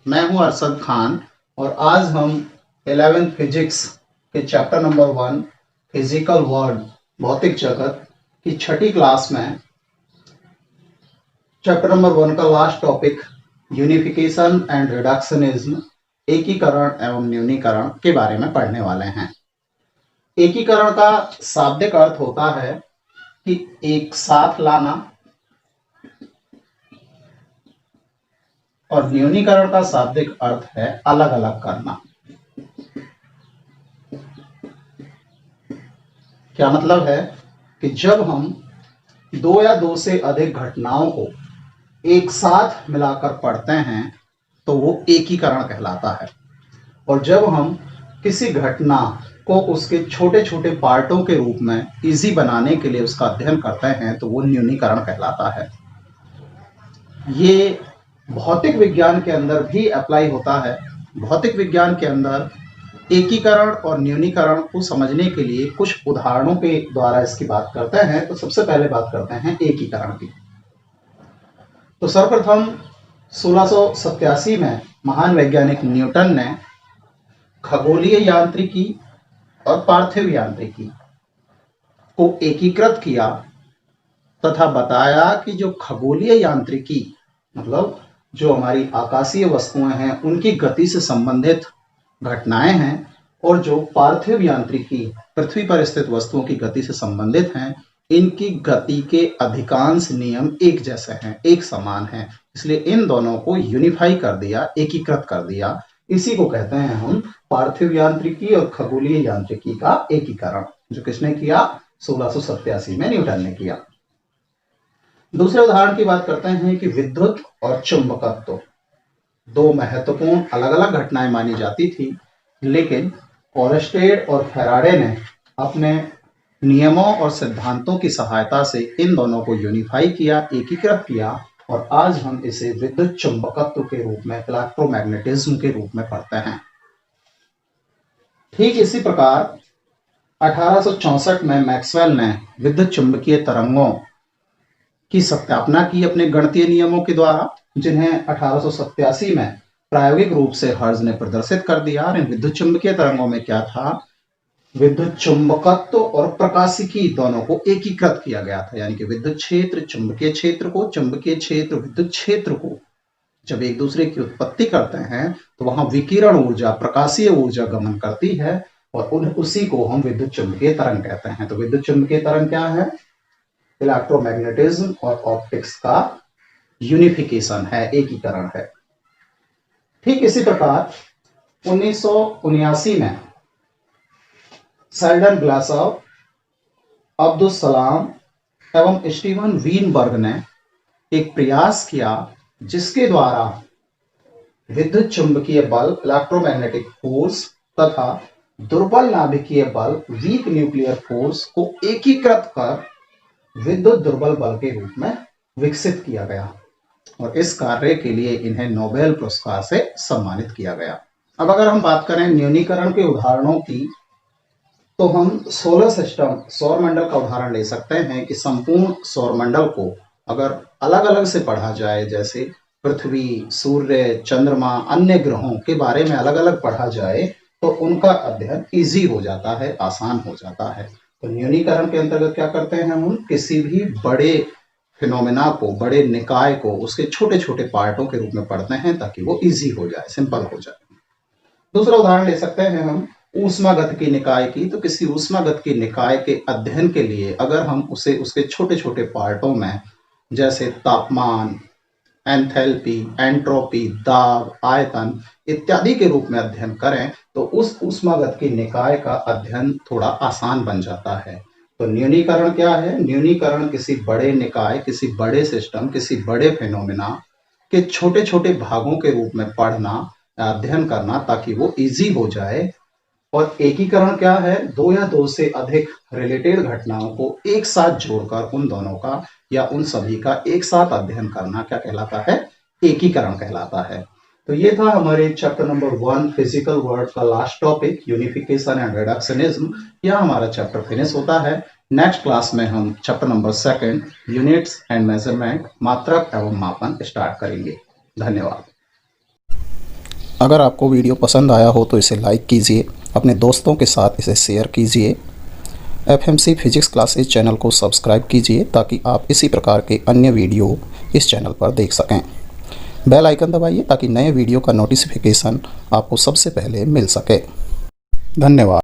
मैं हूं अरशद खान और आज हम 11th फिजिक्स के चैप्टर नंबर 1 फिजिकल वर्ल्ड भौतिक जगत की छठी क्लास में चैप्टर नंबर 1 का last topic unification and reductionism एकीकरण एवं न्यूनीकरण के बारे में पढ़ने वाले हैं। एकीकरण का शाब्दिक अर्थ होता है कि एक साथ लाना और न्यूनीकरण का शाब्दिक अर्थ है अलग अलग करना। क्या मतलब है कि जब हम दो या दो से अधिक घटनाओं को एक साथ मिलाकर पढ़ते हैं तो वो एकीकरण कहलाता है, और जब हम किसी घटना को उसके छोटे छोटे पार्टों के रूप में इजी बनाने के लिए उसका अध्ययन करते हैं तो वो न्यूनीकरण कहलाता है। ये भौतिक विज्ञान के अंदर भी अप्लाई होता है। भौतिक विज्ञान के अंदर एकीकरण और न्यूनीकरण को समझने के लिए कुछ उदाहरणों के द्वारा इसकी बात करते हैं। तो सबसे पहले बात करते हैं एकीकरण की। तो सर्वप्रथम 1687 में महान वैज्ञानिक न्यूटन ने खगोलीय यांत्रिकी और पार्थिव यांत्रिकी को एकीकृत किया तथा बताया कि जो खगोलीय यांत्रिकी मतलब जो हमारी आकाशीय वस्तुएं हैं उनकी गति से संबंधित घटनाएं हैं, और जो पार्थिव यांत्रिकी पृथ्वी पर स्थित वस्तुओं की गति से संबंधित हैं, इनकी गति के अधिकांश नियम एक जैसे हैं, एक समान हैं। इसलिए इन दोनों को यूनिफाई कर दिया, एकीकृत कर दिया। इसी को कहते हैं हम पार्थिव यांत्रिकी और खगोलीय यांत्रिकी का एकीकरण, जो किसने किया? 1687 में न्यूटन ने किया। दूसरे उदाहरण की बात करते हैं कि विद्युत और चुंबकत्व दो महत्वपूर्ण अलग अलग घटनाएं मानी जाती थी, लेकिन ओरस्टेड और फैराडे ने अपने नियमों और सिद्धांतों की सहायता से इन दोनों को यूनिफाई किया, एकीकृत किया, और आज हम इसे विद्युत चुंबकत्व के रूप में, इलेक्ट्रोमैग्नेटिज्म के रूप में पढ़ते हैं। ठीक इसी प्रकार 1864 में मैक्सवेल ने विद्युत चुंबकीय तरंगों की सत्यापना की अपने गणितीय नियमों के द्वारा, जिन्हें 1887 में प्रायोगिक रूप से हर्ट्ज ने प्रदर्शित कर दिया। और इन विद्युत चुंबकीय तरंगों में क्या था? विद्युत चुंबकत्व और प्रकाशिकी दोनों को एकीकृत किया गया था, यानी कि विद्युत क्षेत्र चुंबकीय क्षेत्र को, चुंबकीय क्षेत्र विद्युत क्षेत्र को जब एक दूसरे की उत्पत्ति करते हैं तो वहां विकिरण ऊर्जा, प्रकाशीय ऊर्जा गमन करती है, और उसी को हम विद्युत चुंबकीय तरंग कहते हैं। तो विद्युत चुंबकीय तरंग क्या है? इलेक्ट्रोमैग्नेटिज्म और ऑप्टिक्स का यूनिफिकेशन है, एकीकरण है। ठीक इसी प्रकार 1979 में शेल्डन ग्लासव, अब्दुल सलाम एवं स्टीवन वीनबर्ग ने एक प्रयास किया जिसके द्वारा विद्युत चुंबकीय बल, इलेक्ट्रोमैग्नेटिक फोर्स तथा दुर्बल नाभिकीय बल, वीक न्यूक्लियर फोर्स को एकीकृत कर विद्युत दुर्बल बल के रूप में विकसित किया गया, और इस कार्य के लिए इन्हें नोबेल पुरस्कार से सम्मानित किया गया। अब अगर हम बात करें न्यूनीकरण के उदाहरणों की, तो हम सोलर सिस्टम, सौर मंडल का उदाहरण ले सकते हैं कि संपूर्ण सौर मंडल को अगर अलग अलग से पढ़ा जाए, जैसे पृथ्वी, सूर्य, चंद्रमा, अन्य ग्रहों के बारे में अलग अलग पढ़ा जाए, तो उनका अध्ययन इजी हो जाता है, आसान हो जाता है। तो न्यूनीकरण के अंतर्गत क्या करते हैं? हम किसी भी बड़े फिनोमेना को, बड़े निकाय को उसके छोटे छोटे पार्टों के रूप में पढ़ते हैं ताकि वो इजी हो जाए, सिंपल हो जाए। दूसरा उदाहरण ले सकते हैं हम ऊष्मागतिकी निकाय की। तो किसी ऊष्मागतिकी निकाय के अध्ययन के लिए अगर हम उसे उसके छोटे छोटे पार्टों में, जैसे तापमान, एंथैल्पी, एंट्रोपी, दाब, आयतन इत्यादि के रूप में अध्ययन करें, तो उस ऊष्मागतिकी निकाय का अध्ययन थोड़ा आसान बन जाता है। तो न्यूनीकरण क्या है? न्यूनीकरण किसी बड़े निकाय, किसी बड़े सिस्टम, किसी बड़े फिनोमेना के छोटे छोटे भागों के रूप में पढ़ना, अध्ययन करना ताकि वो इजी हो जाए। और एकीकरण क्या है? दो या दो से अधिक रिलेटेड घटनाओं को एक साथ जोड़कर उन दोनों का या उन सभी का एक साथ अध्ययन करना क्या कहलाता है? एकीकरण कहलाता है। तो ये था हमारे चैप्टर नंबर 1 फिजिकल वर्ल्ड का last topic, unification and reductionism. यह हमारा चैप्टर फिनिश होता है। नेक्स्ट क्लास में हम chapter number 2 units and measurement, मात्रक एवं मापन स्टार्ट करेंगे। धन्यवाद। अगर आपको वीडियो पसंद आया हो तो इसे लाइक कीजिए, अपने दोस्तों के साथ इसे शेयर कीजिए। एफएमसी फिजिक्स क्लासेस चैनल को सब्सक्राइब कीजिए ताकि आप इसी प्रकार के अन्य वीडियो इस चैनल पर देख सकें। बेल आइकन दबाइए ताकि नए वीडियो का नोटिफिकेशन आपको सबसे पहले मिल सके। धन्यवाद।